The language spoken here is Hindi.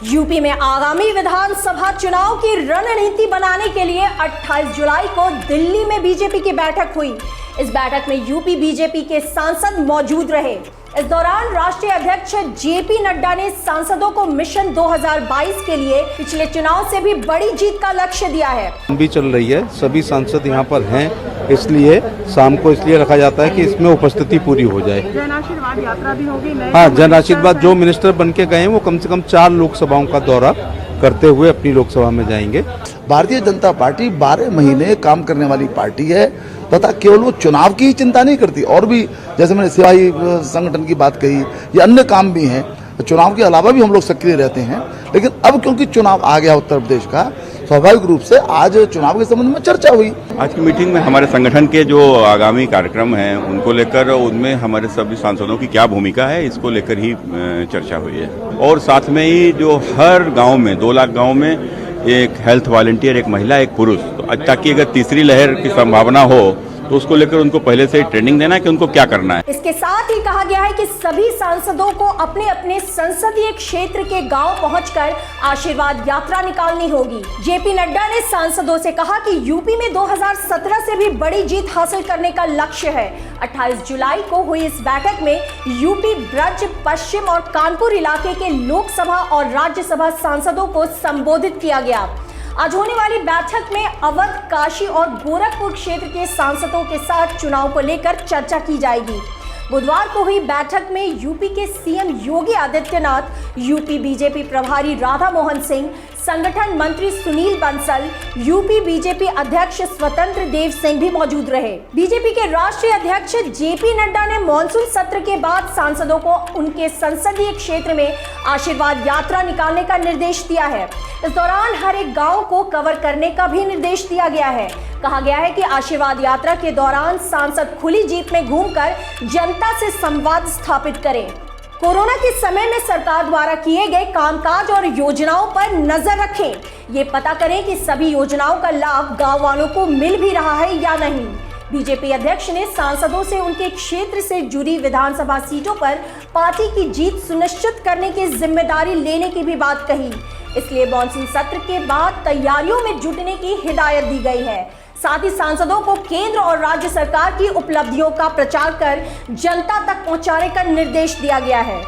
यूपी में आगामी विधानसभा चुनाव की रणनीति बनाने के लिए 28 जुलाई को दिल्ली में बीजेपी की बैठक हुई। इस बैठक में यूपी बीजेपी के सांसद मौजूद रहे। इस दौरान राष्ट्रीय अध्यक्ष जेपी नड्डा ने सांसदों को मिशन 2022 के लिए पिछले चुनाव से भी बड़ी जीत का लक्ष्य दिया है। भी चल रही है, सभी सांसद यहाँ पर हैं, इसलिए शाम को इसलिए रखा जाता है कि इसमें उपस्थिति पूरी हो जाए। जन आशीर्वाद यात्रा भी होगी। हाँ, जन आशीर्वाद जो मिनिस्टर बन के गए हैं वो कम से कम 4 लोकसभाओं का दौरा करते हुए अपनी लोकसभा में जाएंगे। भारतीय जनता पार्टी 12 महीने काम करने वाली पार्टी है तथा केवल वो चुनाव की ही चिंता नहीं करती, और भी जैसे मैंने सिपाही संगठन की बात कही, ये अन्य काम भी हैं। चुनाव के अलावा भी हम लोग सक्रिय रहते हैं, लेकिन अब क्योंकि चुनाव आ गया उत्तर प्रदेश का, स्वाभाविक रूप से आज चुनाव के संबंध में चर्चा हुई। आज की मीटिंग में हमारे संगठन के जो आगामी कार्यक्रम हैं उनको लेकर, उनमें हमारे सभी सांसदों की क्या भूमिका है इसको लेकर ही चर्चा हुई है। और साथ में ही जो हर गांव में 2 लाख गांव में एक हेल्थ वॉलंटियर, एक महिला, एक पुरुष, तो ताकि अगर तीसरी लहर की संभावना हो तो उसको लेकर उनको पहले से ट्रेनिंग देना कि उनको क्या करना है। इसके साथ ही कहा गया है कि सभी सांसदों को अपने अपने संसदीय क्षेत्र के गांव पहुंचकर आशीर्वाद यात्रा निकालनी होगी। जेपी नड्डा ने सांसदों से कहा कि यूपी में 2017 से भी बड़ी जीत हासिल करने का लक्ष्य है। 28 जुलाई को हुई इस बैठक में यूपी, ब्रज, पश्चिम और कानपुर इलाके के लोकसभा और राज्यसभा सांसदों को संबोधित किया गया। आज होने वाली बैठक में अवध, काशी और गोरखपुर क्षेत्र के सांसदों के साथ चुनाव को लेकर चर्चा की जाएगी। बुधवार को हुई बैठक में यूपी के CM Yogi Adityanath, UP BJP प्रभारी राधा मोहन सिंह, संगठन मंत्री सुनील बंसल, यूपी बीजेपी अध्यक्ष स्वतंत्र देव सिंह भी मौजूद रहे। बीजेपी के राष्ट्रीय अध्यक्ष जेपी नड्डा ने मॉनसून सत्र के बाद सांसदों को उनके संसदीय क्षेत्र में आशीर्वाद यात्रा निकालने का निर्देश दिया है। इस दौरान हर एक गांव को कवर करने का भी निर्देश दिया गया है। कहा गया है कि आशीर्वाद यात्रा के दौरान सांसद खुली जीप में घूमकर जनता से संवाद स्थापित करें। कोरोना के समय में सरकार द्वारा किए गए कामकाज और योजनाओं पर नजर रखें। ये पता करें कि सभी योजनाओं का लाभ गांव वालों को मिल भी रहा है या नहीं। बीजेपी अध्यक्ष ने सांसदों से उनके क्षेत्र से जुड़ी विधानसभा सीटों पर पार्टी की जीत सुनिश्चित करने की जिम्मेदारी लेने की भी बात कही। इसलिए मॉनसून सत्र के बाद तैयारियों में जुटने की हिदायत दी गई है। साथ ही सांसदों को केंद्र और राज्य सरकार की उपलब्धियों का प्रचार कर जनता तक पहुंचाने का निर्देश दिया गया है।